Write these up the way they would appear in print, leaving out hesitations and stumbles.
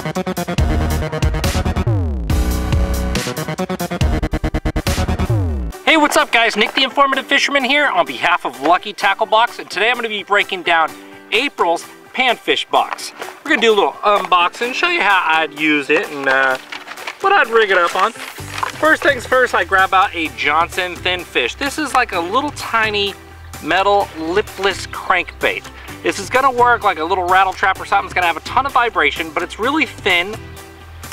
Hey, what's up guys? Nick the Informative Fisherman here on behalf of Lucky Tackle Box, and today I'm going to be breaking down April's panfish box. We're going to do a little unboxing, show you how I'd use it and what I'd rig it up on. First things first, I grab out a Johnson thin fish. This is like a little tiny metal lipless crankbait. This is going to work like a little rattle trap or something. It's going to have a ton of vibration, but it's really thin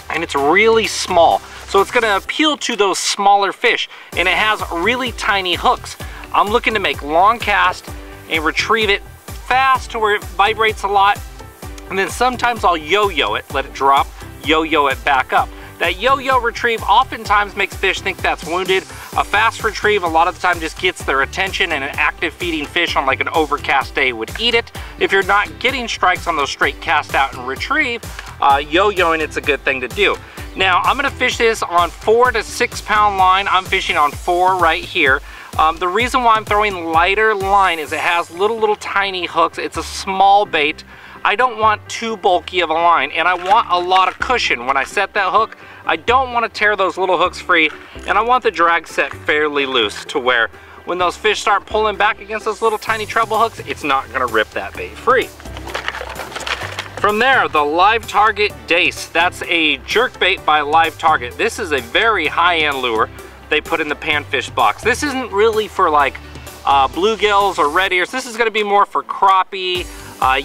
and it's really small. So it's going to appeal to those smaller fish, and it has really tiny hooks. I'm looking to make long cast and retrieve it fast to where it vibrates a lot, and then sometimes I'll yo-yo it, let it drop, yo-yo it back up. That yo-yo retrieve oftentimes makes fish think that's wounded. A fast retrieve a lot of the time just gets their attention, and an active feeding fish on like an overcast day would eat it. If you're not getting strikes on those straight cast out and retrieve, yo-yoing it's a good thing to do. Now I'm gonna fish this on 4 to 6 pound line. I'm fishing on 4 right here. The reason why I'm throwing lighter line is it has little tiny hooks. It's a small bait. I don't want too bulky of a line, and I want a lot of cushion when I set that hook. I don't want to tear those little hooks free, and I want the drag set fairly loose to where when those fish start pulling back against those little tiny treble hooks, it's not going to rip that bait free. From there, the Live Target Dace. That's a jerk bait by Live Target. This is a very high-end lure they put in the panfish box. This isn't really for like bluegills or red ears. This is going to be more for crappie,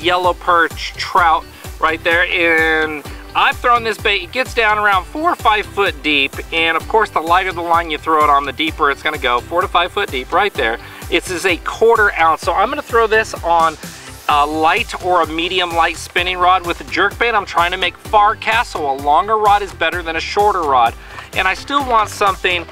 yellow perch, trout right there. And I've thrown this bait, it gets down around 4 or 5 foot deep, and of course the lighter the line you throw it on, the deeper it's going to go. 4 to 5 foot deep right there. This is a 1/4 ounce, so I'm going to throw this on a light or a medium light spinning rod with a jerk bait. I'm trying to make far casts, so a longer rod is better than a shorter rod, and I still want something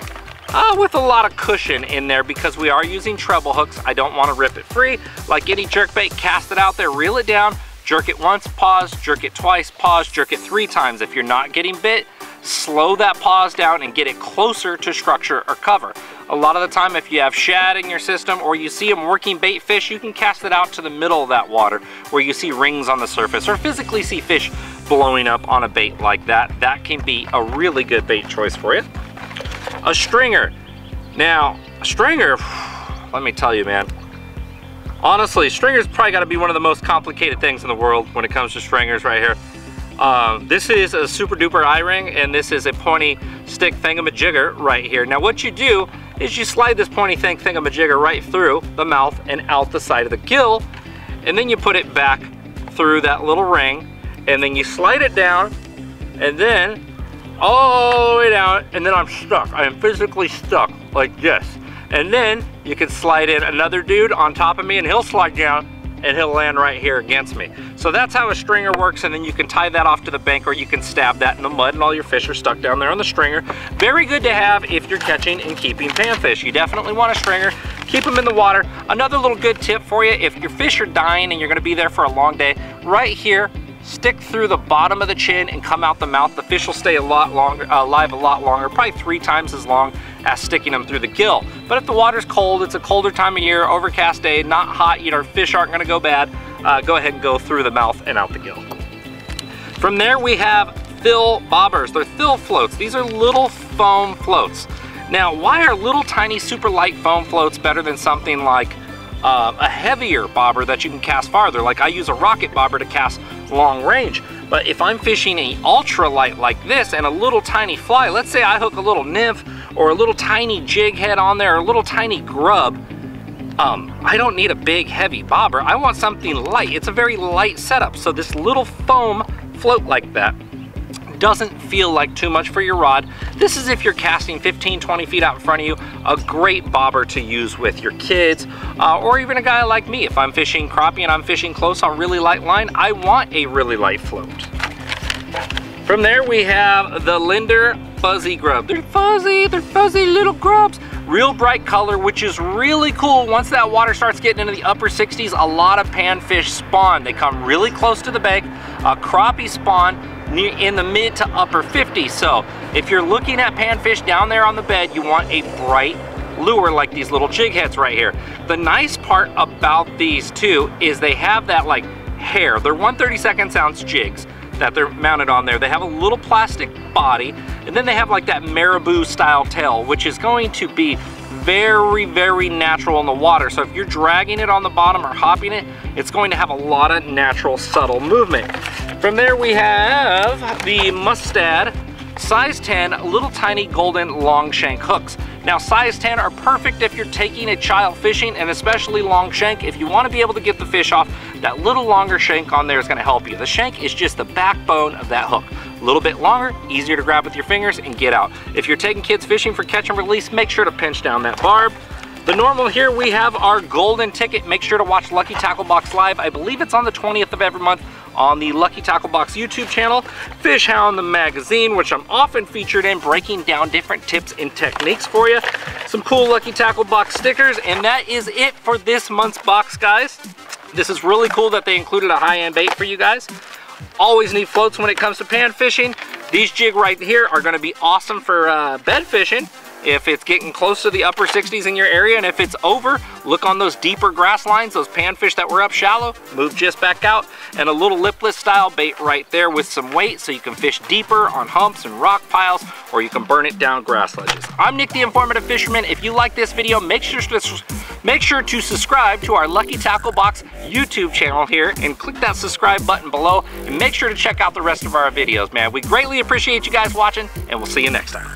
with a lot of cushion in there because we are using treble hooks. I don't want to rip it free. Like any jerk bait, cast it out there, reel it down, jerk it once, pause, jerk it twice, pause, jerk it 3 times. If you're not getting bit, slow that pause down and get it closer to structure or cover. A lot of the time, if you have shad in your system or you see them working bait fish, you can cast it out to the middle of that water where you see rings on the surface or physically see fish blowing up on a bait like that. That can be a really good bait choice for you. A stringer. Now, a stringer, let me tell you, man. Honestly, stringers probably got to be one of the most complicated things in the world when it comes to stringers right here. This is a super duper eye ring, and this is a pointy stick thingamajigger right here. Now what you do is you slide this pointy thingamajigger right through the mouth and out the side of the gill, and then you put it back through that little ring, and then you slide it down, and then all the way down, and then I'm stuck. I am physically stuck like this. And then you can slide in another dude on top of me, and he'll slide down and he'll land right here against me. So that's how a stringer works, and then you can tie that off to the bank, or you can stab that in the mud and all your fish are stuck down there on the stringer. Very good to have if you're catching and keeping panfish. You definitely want a stringer. Keep them in the water. Another little good tip for you, if your fish are dying and you're gonna be there for a long day, right here, stick through the bottom of the chin and come out the mouth. The fish will stay a lot longer, alive a lot longer, probably 3 times as long as sticking them through the gill. But if the water's cold, it's a colder time of year, overcast day, not hot, you know, fish aren't gonna go bad, go ahead and go through the mouth and out the gill. From there we have fill bobbers. They're fill floats. These are little foam floats. Now, why are little tiny super light foam floats better than something like a heavier bobber that you can cast farther? Like I use a rocket bobber to cast long range, but if I'm fishing a ultra light like this and a little tiny fly, let's say I hook a little nymph or a little tiny jig head on there or a little tiny grub, I don't need a big heavy bobber. I want something light. It's a very light setup, so this little foam float like that doesn't feel like too much for your rod. This is if you're casting 15, 20 feet out in front of you, a great bobber to use with your kids, or even a guy like me. If I'm fishing crappie and I'm fishing close on really light line, I want a really light float. From there we have the Linder Fuzzy Grub. They're fuzzy little grubs. Real bright color, which is really cool. Once that water starts getting into the upper 60s, a lot of panfish spawn. They come really close to the bank. Crappie spawn in the mid to upper 50s. So if you're looking at panfish down there on the bed, you want a bright lure like these little jig heads right here. The nice part about these too is they have that like hair. They're 1/32 ounce jigs. that they're mounted on there. They have a little plastic body, and then they have like that marabou style tail, which is going to be very, very natural in the water. So if you're dragging it on the bottom or hopping it, it's going to have a lot of natural, subtle movement. From there we have the Mustad size 10 little tiny golden long shank hooks. Now size 10 are perfect if you're taking a child fishing, and especially long shank. If you want to be able to get the fish off, that little longer shank on there is going to help you. The shank is just the backbone of that hook. A little bit longer, easier to grab with your fingers and get out. If you're taking kids fishing for catch and release, make sure to pinch down that barb. The normal here, we have our golden ticket. Make sure to watch Lucky Tackle Box live. I believe it's on the 20th of every month on the Lucky Tackle Box YouTube channel. Fish Hound the magazine, which I'm often featured in, breaking down different tips and techniques for you. Some cool Lucky Tackle Box stickers, and that is it for this month's box, guys. This is really cool that they included a high-end bait for you guys. Always need floats when it comes to pan fishing. These jig right here are going to be awesome for bed fishing if it's getting close to the upper 60s in your area, and if it's over, look on those deeper grass lines. Those panfish that were up shallow, move just back out, and a little lipless style bait right there with some weight so you can fish deeper on humps and rock piles, or you can burn it down grass ledges. I'm Nick the Informative Fisherman. If you like this video, make sure to subscribe to our Lucky Tackle Box YouTube channel here and click that subscribe button below, and make sure to check out the rest of our videos, man. We greatly appreciate you guys watching, and we'll see you next time.